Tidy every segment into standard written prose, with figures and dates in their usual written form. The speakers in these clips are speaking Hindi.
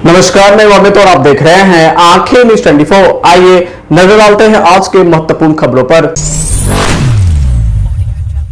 नमस्कार, मैं अमित और आप देख रहे हैं आंखें न्यूज 24। आइए नजर डालते हैं आज के महत्वपूर्ण खबरों पर।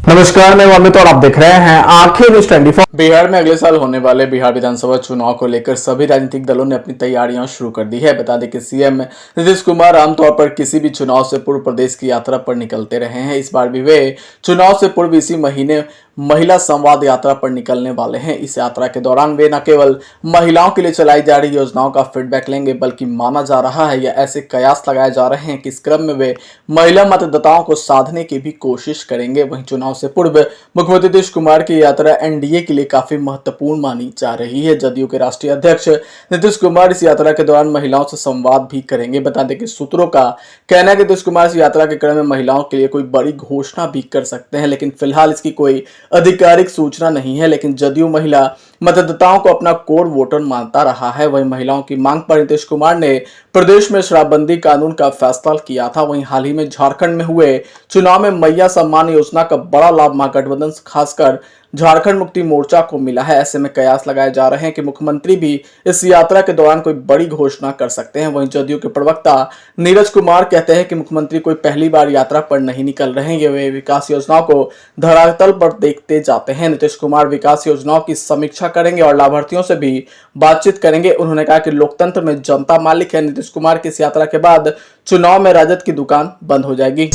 नमस्कार, मैं अमित और आप देख रहे हैं आंखें न्यूज 24। बिहार में अगले साल होने वाले बिहार विधानसभा चुनाव को लेकर सभी राजनीतिक दलों ने अपनी तैयारियां शुरू कर दी है। बता दें कि सीएम नीतीश कुमार आमतौर पर किसी भी चुनाव से पूर्व प्रदेश की यात्रा पर निकलते रहे हैं। इस बार भी वे चुनाव से पूर्व इसी महीने महिला संवाद यात्रा पर निकलने वाले हैं। इस यात्रा के दौरान वे न केवल महिलाओं के लिए चलाई जा रही योजनाओं का फीडबैक लेंगे, बल्कि माना जा रहा है या ऐसे कयास लगाए जा रहे हैं कि इस क्रम में वे महिला मतदाताओं को साधने की भी कोशिश करेंगे। वहीं चुनाव से पूर्व मुख्यमंत्री नीतीश कुमार की यात्रा एनडीए के लिए काफी महत्वपूर्ण मानी जा रही है। जदयू के राष्ट्रीय अध्यक्ष नीतीश कुमार इस यात्रा के दौरान महिलाओं से संवाद भी करेंगे। बता दें कि सूत्रों का कहना है कि नीतीश कुमार इस यात्रा के क्रम में महिलाओं के लिए कोई बड़ी घोषणा भी कर सकते हैं, लेकिन फिलहाल इसकी कोई आधिकारिक सूचना नहीं है। लेकिन जदयू महिला मतदाताओं को अपना कोर वोटर मानता रहा है। वहीं महिलाओं की मांग पर नीतीश कुमार ने प्रदेश में शराबबंदी कानून का फैसला किया था। वहीं हाल ही में झारखंड में हुए चुनाव में मैया सम्मान योजना का बड़ा लाभ महागठबंधन खासकर झारखंड मुक्ति मोर्चा को मिला है। ऐसे में कयास लगाए जा रहे हैं कि मुख्यमंत्री भी इस यात्रा के दौरान कोई बड़ी घोषणा कर सकते हैं। वहीं जदयू के प्रवक्ता नीरज कुमार कहते हैं कि मुख्यमंत्री कोई पहली बार यात्रा पर नहीं निकल रहे हैं, वे विकास योजनाओं को धरातल पर देखते जाते हैं। नीतीश कुमार विकास योजनाओं की समीक्षा करेंगे और लाभार्थियों से भी बातचीत करेंगे। उन्होंने कहा कि लोकतंत्र में जनता मालिक है। नीतीश कुमार की इस यात्रा के बाद चुनाव में राजद की दुकान बंद हो जाएगी।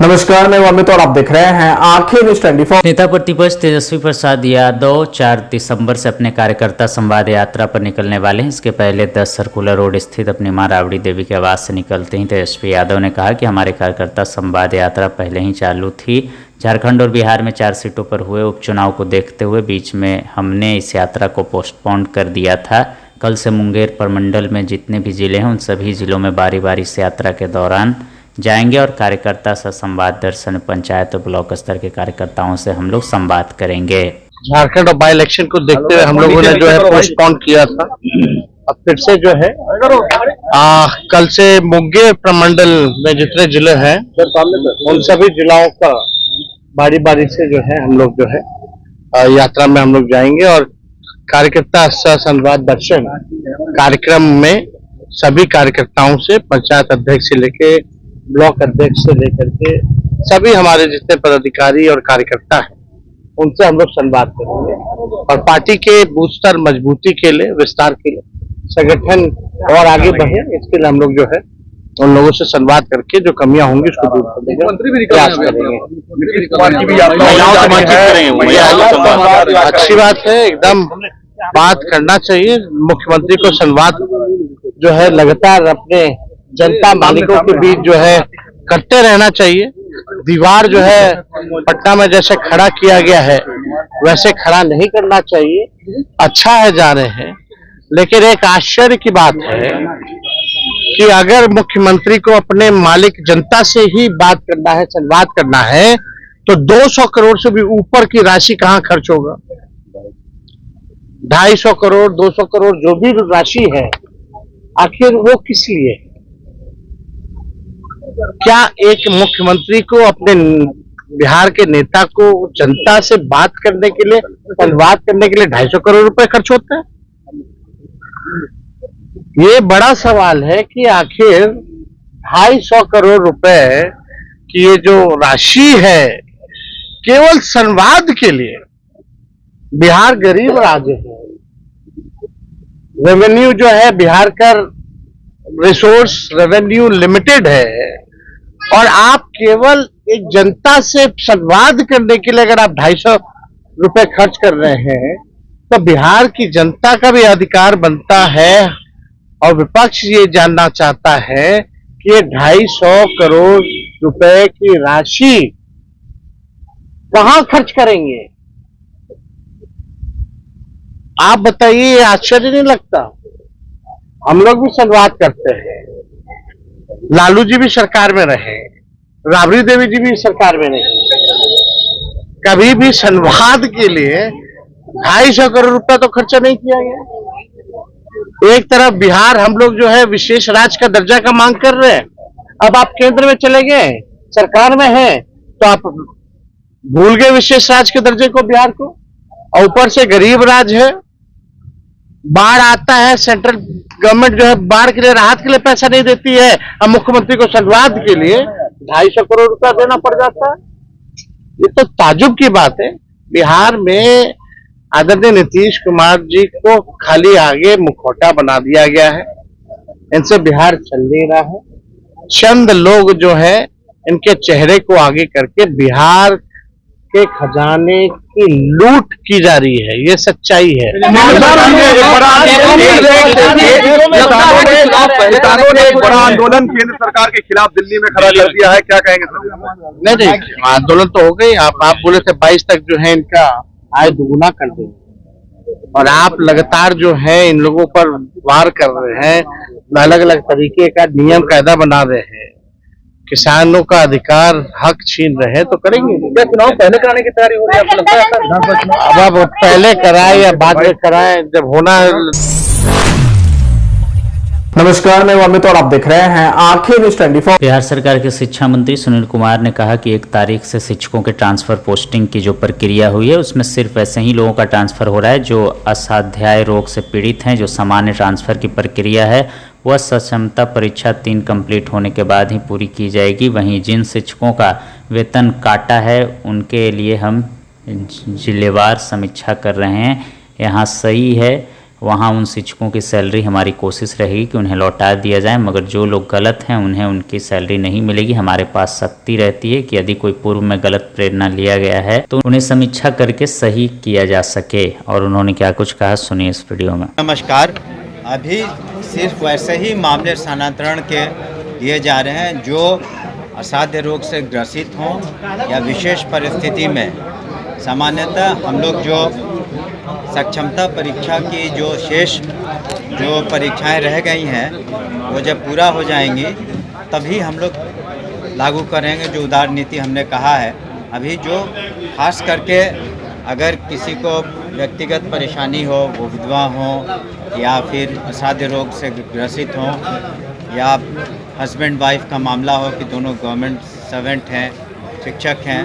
नमस्कार, मैं अमित और आप देख रहे हैं आंखें न्यूज 24। नेता प्रतिपक्ष तेजस्वी प्रसाद यादव 4 दिसंबर से अपने कार्यकर्ता संवाद यात्रा पर निकलने वाले हैं। इसके पहले 10 सर्कुलर रोड स्थित अपनी मां राबड़ी देवी के आवास से निकलते ही तेजस्वी यादव ने कहा कि हमारे कार्यकर्ता संवाद यात्रा पहले ही चालू थी। झारखंड और बिहार में 4 सीटों पर हुए उपचुनाव को देखते हुए बीच में हमने इस यात्रा को पोस्टपोन कर दिया था। कल से मुंगेर प्रमंडल में जितने भी जिले हैं उन सभी जिलों में बारी बारी इस यात्रा के दौरान जाएंगे और कार्यकर्ता से संवाद दर्शन पंचायत और ब्लॉक स्तर के कार्यकर्ताओं से हम लोग संवाद करेंगे। झारखंड और बाई इलेक्शन को देखते हुए हम लोगों ने जो है पोस्टपोन किया था। अब फिर से जो है कल से मुंगेर प्रमंडल में जितने जिले हैं उन सभी जिलों का बारी बारी से जो है हम लोग जो है यात्रा में हम लोग जाएंगे और कार्यकर्ता संवाद दर्शन कार्यक्रम में सभी कार्यकर्ताओं से पंचायत अध्यक्ष से लेके ब्लॉक अध्यक्ष से लेकर के सभी हमारे जितने पदाधिकारी और कार्यकर्ता हैं उनसे हम लोग संवाद करेंगे और पार्टी के बूथ स्तर मजबूती के लिए, विस्तार के लिए, संगठन और आगे बढ़े इसके लिए हम लोग जो है उन लोगों से संवाद करके जो कमियां होंगी उसको दूर करने का प्रयास करेंगे। अच्छी बात है, एकदम बात करना चाहिए। मुख्यमंत्री को संवाद जो है लगातार अपने जनता मालिकों के बीच जो है करते रहना चाहिए। दीवार जो है पटना में जैसे खड़ा किया गया है वैसे खड़ा नहीं करना चाहिए। अच्छा है जा रहे हैं, लेकिन एक आश्चर्य की बात है कि अगर मुख्यमंत्री को अपने मालिक जनता से ही बात करना है, संवाद करना है, तो 200 करोड़ से भी ऊपर की राशि कहां खर्च होगा? 250 करोड़ 200 करोड़ जो भी राशि है आखिर वो किस लिए? क्या एक मुख्यमंत्री को अपने बिहार के नेता को जनता से बात करने के लिए, संवाद करने के लिए 250 करोड़ रुपए खर्च होते हैं? ये बड़ा सवाल है कि आखिर 250 करोड़ रुपए की ये जो राशि है केवल संवाद के लिए। बिहार गरीब राज्य है, रेवेन्यू जो है बिहार का रिसोर्स रेवेन्यू लिमिटेड है और आप केवल एक जनता से संवाद करने के लिए अगर आप 250 रुपए खर्च कर रहे हैं तो बिहार की जनता का भी अधिकार बनता है और विपक्ष ये जानना चाहता है कि ये 250 करोड़ रुपए की राशि कहां खर्च करेंगे? आप बताइए, आश्चर्य नहीं लगता? हम लोग भी संवाद करते हैं, लालू जी भी सरकार में रहे, राबड़ी देवी जी भी सरकार में रहे, कभी भी संवाद के लिए 250 करोड़ रुपया तो खर्चा नहीं किया गया। एक तरफ बिहार हम लोग जो है विशेष राज्य का दर्जा का मांग कर रहे हैं, अब आप केंद्र में चले गए, सरकार में हैं, तो आप भूल गए विशेष राज्य के दर्जे को बिहार को, और ऊपर से गरीब राज्य है बाढ़ आता है, सेंट्रल गवर्नमेंट जो है बाढ़ के लिए राहत के लिए पैसा नहीं देती है, अब मुख्यमंत्री को संवाद के लिए 250 करोड़ रुपया देना पड़ जाता है। ये तो ताजुब की बात है। बिहार में आदरणीय नीतीश कुमार जी को खाली आगे मुखौटा बना दिया गया है, इनसे बिहार चल नहीं रहा है। चंद लोग जो है इनके चेहरे को आगे करके बिहार के खजाने की लूट की जा रही है, ये सच्चाई है। किसानों ने एक बड़ा आंदोलन केंद्र सरकार के खिलाफ दिल्ली में खड़ा कर दिया है, क्या कहेंगे सर? नहीं, आंदोलन तो हो गई। आप बोले थे 22 तक जो है इनका आय दुगुना कर देंगे, और आप लगातार जो है इन लोगों पर वार कर रहे हैं, अलग अलग तरीके का नियम कायदा बना रहे हैं, किसानों का अधिकार हक छीन रहे हैं, तो करेंगे। क्या चुनाव पहले कराने की तैयारी हो रही है आपको लगता है ऐसा विधानसभा चुनाव? अब पहले कराए या बाद में कराए, जब होना है। नमस्कार, मैं अमित और आप देख रहे हैं आंखें न्यूज़ 24। बिहार सरकार के शिक्षा मंत्री सुनील कुमार ने कहा कि 1 तारीख से शिक्षकों के ट्रांसफर पोस्टिंग की जो प्रक्रिया हुई है उसमें सिर्फ ऐसे ही लोगों का ट्रांसफर हो रहा है जो असाध्याय रोग से पीड़ित हैं। जो सामान्य ट्रांसफर की प्रक्रिया है वह सक्षमता परीक्षा 3 कंप्लीट होने के बाद ही पूरी की जाएगी। वहीं जिन शिक्षकों का वेतन काटा है उनके लिए हम जिलेवार समीक्षा कर रहे हैं। यहाँ सही है वहाँ उन शिक्षकों की सैलरी हमारी कोशिश रहेगी कि उन्हें लौटा दिया जाए, मगर जो लोग गलत हैं उन्हें उनकी सैलरी नहीं मिलेगी। हमारे पास सख्ती रहती है कि यदि कोई पूर्व में गलत प्रेरणा लिया गया है तो उन्हें समीक्षा करके सही किया जा सके। और उन्होंने क्या कुछ कहा सुनिए इस वीडियो में। नमस्कार, अभी सिर्फ वैसे ही मामले स्थानांतरण के लिए जा रहे हैं जो असाध्य रोग से ग्रसित हों या विशेष परिस्थिति में। सामान्यतः हम लोग जो सक्षमता परीक्षा की जो शेष जो परीक्षाएं रह गई हैं वो जब पूरा हो जाएंगी तभी हम लोग लागू करेंगे जो उदार नीति हमने कहा है। अभी जो खास करके अगर किसी को व्यक्तिगत परेशानी हो, वो विधवा हो या फिर असाध्य रोग से ग्रसित हों या हस्बैंड वाइफ का मामला हो कि दोनों गवर्नमेंट सर्वेंट हैं, शिक्षक हैं,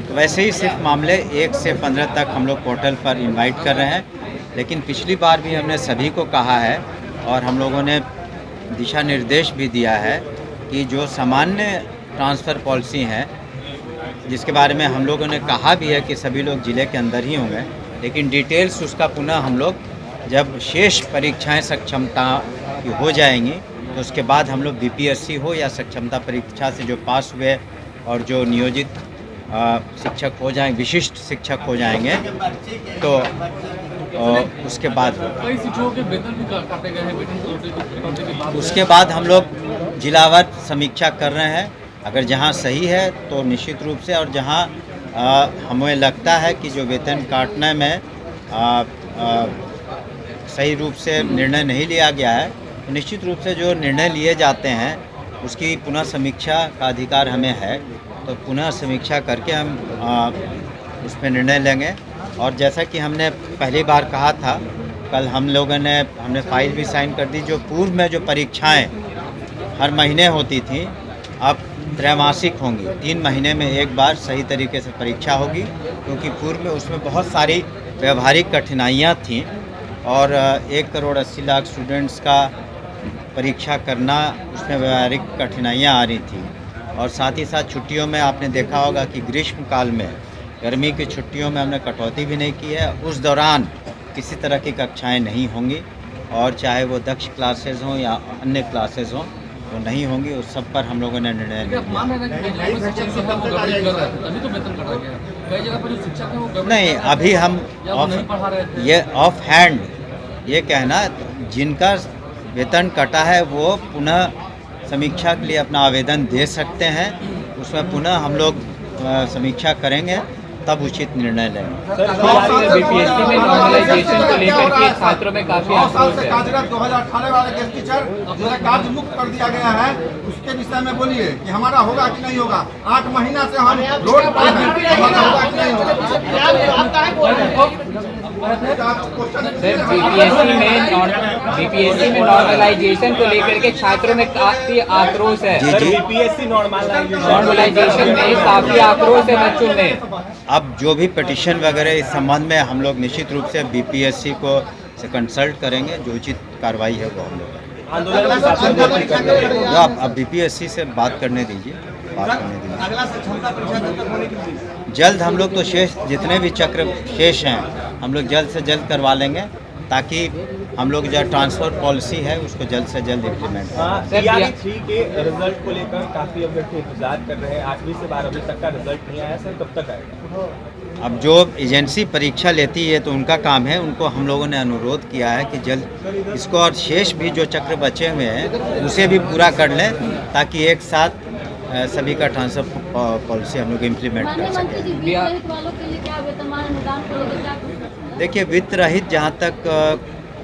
तो वैसे ही सिर्फ मामले 1 से 15 तक हम लोग पोर्टल पर इनवाइट कर रहे हैं। लेकिन पिछली बार भी हमने सभी को कहा है और हम लोगों ने दिशा निर्देश भी दिया है कि जो सामान्य ट्रांसफ़र पॉलिसी हैं जिसके बारे में हम लोगों ने कहा भी है कि सभी लोग ज़िले के अंदर ही होंगे, लेकिन डिटेल्स उसका पुनः हम लोग जब शेष परीक्षाएं सक्षमता की हो जाएंगी तो उसके बाद हम लोग बीपीएससी हो या सक्षमता परीक्षा से जो पास हुए और जो नियोजित शिक्षक हो जाएंगे, विशिष्ट शिक्षक हो जाएंगे, तो उसके बाद कई शिक्षकों के वेतन भी काटे गए हैं। वेतन के बाद उसके बाद हम लोग जिलावार समीक्षा कर रहे हैं। अगर जहां सही है तो निश्चित रूप से, और जहां हमें लगता है कि जो वेतन काटने में सही रूप से निर्णय नहीं लिया गया है तो निश्चित रूप से जो निर्णय लिए जाते हैं उसकी पुनः समीक्षा का अधिकार हमें है, तो पुनः समीक्षा करके हम उस पर निर्णय लेंगे। और जैसा कि हमने पहली बार कहा था, कल हमने फाइल भी साइन कर दी। जो पूर्व में जो परीक्षाएं हर महीने होती थी अब त्रैमासिक होंगी, 3 महीने में एक बार सही तरीके से परीक्षा होगी, क्योंकि पूर्व में उसमें बहुत सारी व्यवहारिक कठिनाइयाँ थीं और 1,80,00,000 स्टूडेंट्स का परीक्षा करना उसमें व्यवहारिक कठिनाइयाँ आ रही थी। और साथ ही साथ छुट्टियों में आपने देखा होगा कि ग्रीष्म काल में, गर्मी की छुट्टियों में हमने कटौती भी नहीं की है। उस दौरान किसी तरह की कक्षाएं नहीं होंगी और चाहे वो दक्ष क्लासेस हों या अन्य क्लासेस हों तो नहीं होंगी। उस सब पर हम लोगों ने निर्णय लिया। नहीं, अभी हम ये ऑफ हैंड ये कहना, जिनका वेतन कटा है वो पुनः समीक्षा के लिए अपना आवेदन दे सकते हैं, उसमें पुनः हम लोग समीक्षा करेंगे तब उचित निर्णय लेंगे। बीपीएससी में नॉर्मलाइजेशन को लेकर के छात्रों में काफी आक्रोश है। 2018 वाले गेस्ट टीचर जिन्हें कार्य मुक्त कर दिया गया है, उसके विषय में बोलिए कि हमारा होगा कि नहीं होगा। 8 महीना से हम रोड पर हैं, हमारा होगा कि नहीं होगा। बीपीएससी में नॉर्मलाइजेशन को लेकर के छात्रों में काफी आक्रोश है। बीपीएससी नॉर्मलाइजेशन में काफी आक्रोश है बच्चों में। अब जो भी पिटीशन वगैरह इस संबंध में हम लोग निश्चित रूप से बीपीएससी को से कंसल्ट करेंगे, जो उचित कार्रवाई है वो हम लोग करेंगे। अब बीपीएससी से बात करने दीजिए, जल्द हम लोग तो शेष जितने भी चक्र शेष हैं हम लोग जल्द से जल्द करवा लेंगे, ताकि हम लोग जो ट्रांसफ़र पॉलिसी है उसको जल्द से जल्द इम्प्लीमेंट करें। TRE3 के रिजल्ट को लेकर काफ़ी अभ्यर्थी इंतजार कर रहे हैं, 8वीं से 12वीं तक का रिजल्ट नहीं आया सर, कब तक आएगा? अब जो एजेंसी परीक्षा लेती है तो उनका काम है, उनको हम लोगों ने अनुरोध किया है कि जल्द इसको और शेष भी जो चक्र बचे हुए हैं उसे भी पूरा कर लें, ताकि एक साथ सभी का ट्रांसफर पॉलिसी हम लोग इम्प्लीमेंट कर सकें। देखिए, वित्त रहित जहाँ तक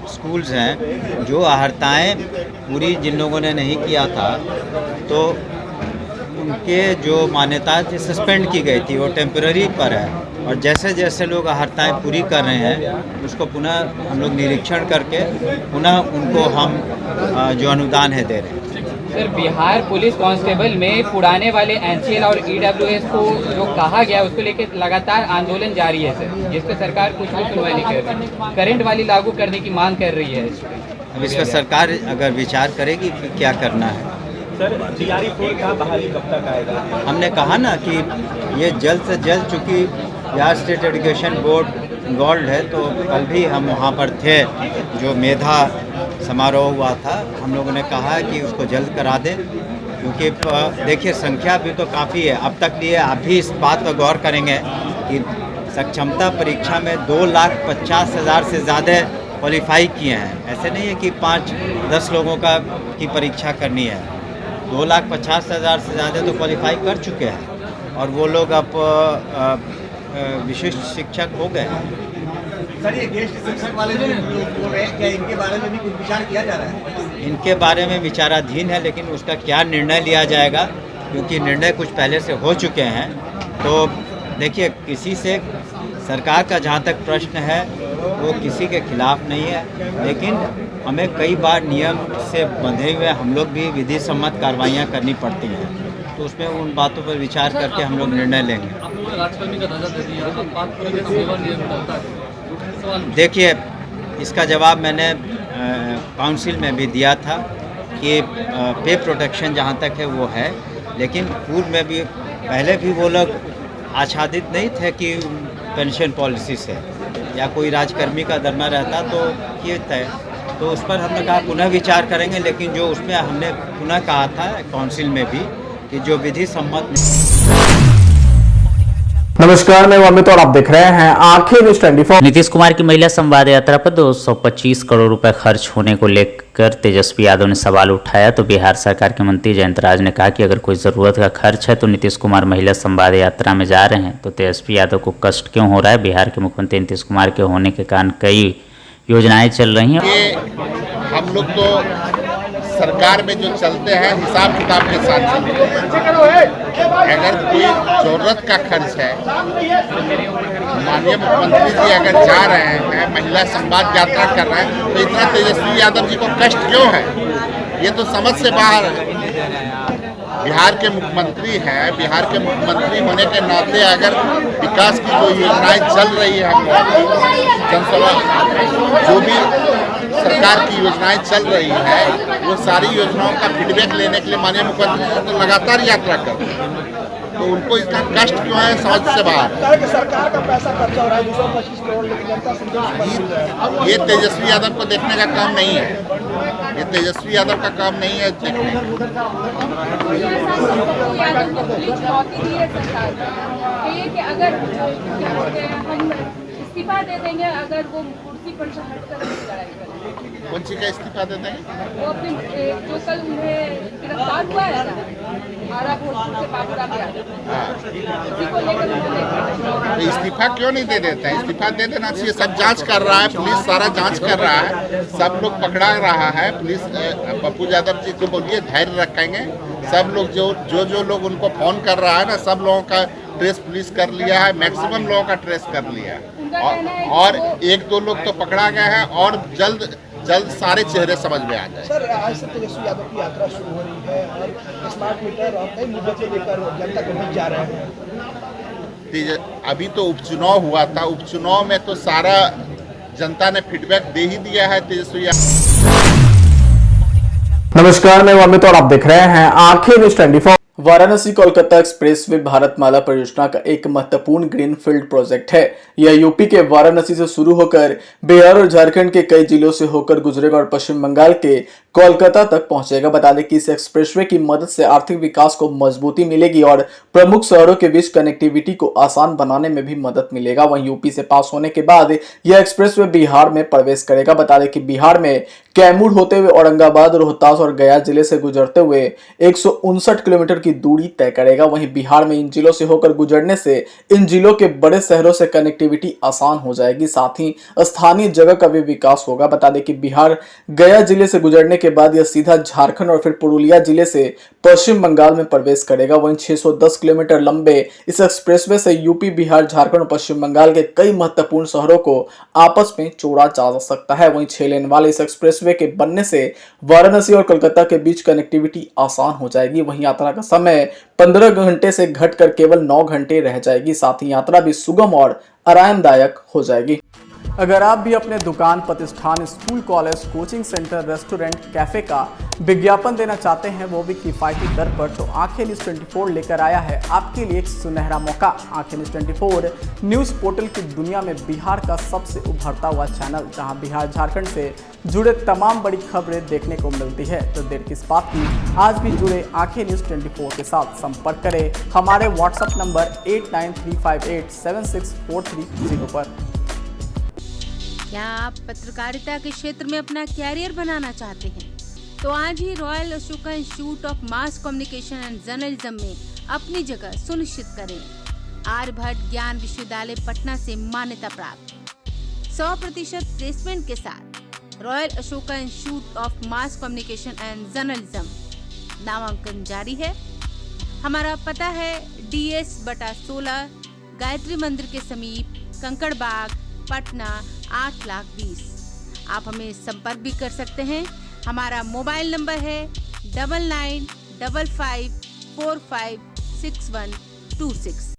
स्कूल्स हैं, जो अहर्ताएँ पूरी जिन लोगों ने नहीं किया था तो उनके जो मान्यता थी सस्पेंड की गई थी, वो टेम्पररी पर है, और जैसे जैसे लोग अहर्ताएँ पूरी कर रहे हैं उसको पुनः हम लोग निरीक्षण करके पुनः उनको हम जो अनुदान है दे रहे हैं। सर, बिहार पुलिस कांस्टेबल में पुराने वाले एनसीएल और ईडब्ल्यूएस को जो कहा गया उसको लेकर लगातार आंदोलन जारी है सर, जिस पर सरकार कुछ भी सुनवाई नहीं कर रही, करंट वाली लागू करने की मांग कर रही है। अब इस पर सरकार अगर विचार करेगी कि क्या करना है। सर, TRE4 का बहाली कब तक आएगा? हमने कहा ना कि ये जल्द से जल्द, चूँकि Bihar state education board involve है, तो कल भी हम वहाँ पर थे, जो मेधा समारोह हुआ था, हम लोगों ने कहा है कि उसको जल्द करा दें, क्योंकि देखिए संख्या भी तो काफ़ी है। अब तक लिए आप भी इस बात पर गौर करेंगे कि सक्षमता परीक्षा में 2,50,000 से ज़्यादा क्वालिफाई किए हैं। ऐसे नहीं है कि 5-10 लोगों की परीक्षा करनी है, 2,50,000 से ज़्यादा तो क्वालिफाई कर चुके हैं, और वो लोग अब विशिष्ट शिक्षक हो गए हैं। सर, ये गेस्ट शिक्षक वाले जो लोग बोल रहे हैं, क्या इनके बारे में भी कुछ विचार किया जा रहा है? इनके बारे में विचाराधीन है, लेकिन उसका क्या निर्णय लिया जाएगा, क्योंकि निर्णय कुछ पहले से हो चुके हैं। तो देखिए, किसी से सरकार का जहाँ तक प्रश्न है वो किसी के खिलाफ नहीं है, लेकिन हमें कई बार नियम से बंधे हुए हम लोग भी विधि सम्मत कार्रवाइयाँ करनी पड़ती हैं, तो उसमें उन बातों पर विचार करके हम लोग निर्णय लेंगे। देखिए, इसका जवाब मैंने काउंसिल में भी दिया था कि पे प्रोटेक्शन जहाँ तक है वो है, लेकिन पूर्व में भी पहले भी वो लोग आच्छादित नहीं थे कि पेंशन पॉलिसी से, या कोई राजकर्मी का धर्मा रहता तो ये तय, तो उस पर हमने कहा पुनः विचार करेंगे, लेकिन जो उसमें हमने पुनः कहा था काउंसिल में भी कि जो विधि सम्मत। नमस्कार, मैं अमित और आप देख रहे हैं आंखें न्यूज़ 24। नीतीश कुमार की महिला संवाद यात्रा पर 225 करोड़ रुपए खर्च होने को लेकर तेजस्वी यादव ने सवाल उठाया, तो बिहार सरकार के मंत्री जयंत राज ने कहा कि अगर कोई ज़रूरत का खर्च है तो नीतीश कुमार महिला संवाद यात्रा में जा रहे हैं, तो तेजस्वी यादव को कष्ट क्यों हो रहा है। बिहार के मुख्यमंत्री नीतीश कुमार के होने के कारण कई योजनाएं चल रही हैं। हम लोग तो सरकार में जो चलते हैं हिसाब किताब के साथ चलते हैं। अगर कोई जरूरत का खर्च है, माननीय मुख्यमंत्री जी अगर जा रहे हैं, महिला संवाद यात्रा कर रहे हैं, तो इतना तेजस्वी यादव जी को कष्ट क्यों है? ये तो समझ से बाहर है। बिहार के मुख्यमंत्री हैं, बिहार के मुख्यमंत्री होने के नाते अगर विकास की जो योजनाएं चल रही है, हम जनसभा जो भी सरकार की योजनाएं चल रही है, वो सारी योजनाओं का फीडबैक लेने के लिए माननीय मुख्यमंत्री तो लगातार यात्रा कर रहे हैं, तो उनको इसका कष्ट क्यों है समझ से बाहर। सरकार का पैसा खर्चा हो रहा है 225 करोड़, लेकिन जनता संतोष। ये तेजस्वी यादव को देखने का काम नहीं है, ये तेजस्वी यादव का काम नहीं है देखने इस्तीफा दे देंगे अगर वो कुर्सी पर से हटकर लड़ाई करें। कौन सी का इस्तीफा दे देंगे? वो अपने जो कल उन्हें गिरफ्तार हुआ है ना, हमारा भोजपुर से बाबूराम यादव, उसी को लेकर उन्होंने इस्तीफा क्यों नहीं दे देते हैं? इस्तीफा दे देना चाहिए। सब जांच कर रहा है, पुलिस सारा जांच कर रहा है, सब लोग पकड़ा रहा है पुलिस। पप्पू यादव जी को बोलिए धैर्य रखेंगे। सब लोग जो लोग उनको फोन कर रहा है ना, सब लोगों का ट्रेस पुलिस कर लिया है, मैक्सिमम लोगों का ट्रेस कर लिया है, और 1-2 लोग तो पकड़ा गया है, और जल्द सारे चेहरे समझ में आ जाए। सर, आज से तेजस्वी यादव की यात्रा शुरू हो रही है और स्मार्ट मीटर और कई मुद्दे को लेकर जनता के बीच जा रहे हैं। अभी तो उपचुनाव हुआ था, उपचुनाव में तो सारा जनता ने फीडबैक दे ही दिया है तेजस्वी। नमस्कार, मैं अमित और आप देख रहे हैं आंखें न्यूज़ 24। वाराणसी कोलकाता एक्सप्रेसवे भारतमाला परियोजना का एक महत्वपूर्ण ग्रीनफील्ड प्रोजेक्ट है। यह यूपी के वाराणसी से शुरू होकर बिहार और झारखंड के कई जिलों से होकर गुजरेगा और पश्चिम बंगाल के कोलकाता तक पहुंचेगा। बता दें कि इस एक्सप्रेसवे की मदद से आर्थिक विकास को मजबूती मिलेगी और प्रमुख शहरों के बीच कनेक्टिविटी को आसान बनाने में भी मदद मिलेगा। वहीं यूपी से पास होने के बाद यह एक्सप्रेसवे बिहार में प्रवेश करेगा। बता दें कि बिहार में कैमूर होते हुए औरंगाबाद, रोहतास और गया जिले से गुजरते हुए 159 किलोमीटर की दूरी तय करेगा। वहीं बिहार में इन जिलों से होकर गुजरने से इन जिलों के बड़े शहरों से कनेक्टिविटी आसान हो जाएगी, साथ ही स्थानीय जगह का भी विकास होगा। बता दें कि बिहार गया जिले से गुजरने के बाद यह सीधा झारखंड और फिर पुरुलिया जिले से पश्चिम बंगाल में प्रवेश करेगा। वहीं 610 किलोमीटर लंबे इस एक्सप्रेसवे से यूपी, बिहार, झारखंड और पश्चिम बंगाल के कई महत्वपूर्ण शहरों को आपस में जोड़ा जा सकता है। वहीं 6 लेन वाले इस एक्सप्रेसवे के बनने से वाराणसी और कोलकाता के बीच कनेक्टिविटी आसान हो जाएगी। वहीं यात्रा का समय 15 घंटे से घटकर केवल 9 घंटे रह जाएगी। साथ ही यात्रा भी सुगम और आरामदायक हो जाएगी। अगर आप भी अपने दुकान, प्रतिष्ठान, school, college, coaching centre, restaurant, cafe का विज्ञापन देना चाहते हैं, वो भी किफायती दर पर, तो आंखें न्यूज़ 24 लेकर आया है आपके लिए एक सुनहरा मौका। आंखें न्यूज़ 24 न्यूज़ पोर्टल की दुनिया में बिहार का सबसे उभरता हुआ चैनल, जहां बिहार झारखंड से जुड़े तमाम बड़ी खबरें देखने को मिलती है। तो देर किस बात की, आज भी जुड़े आंखें न्यूज़ 24 के साथ। संपर्क करें हमारे व्हाट्सएप नंबर 8935876430 पर। क्या आप पत्रकारिता के क्षेत्र में अपना कैरियर बनाना चाहते हैं? तो आज ही Royal Ashoka Institute of Mass Communication and Journalism में अपनी जगह सुनिश्चित करें। आर्यभट्ट ज्ञान विश्वविद्यालय पटना से मान्यता प्राप्त 100% प्लेसमेंट के साथ royal Ashoka Institute of Mass Communication and journalism नामांकन जारी है। हमारा पता है DS/16 गायत्री मंदिर के समीप, कंकड़ बाग, पटना 8,20,000। आप हमें संपर्क भी कर सकते हैं। हमारा मोबाइल नंबर है 9955456126।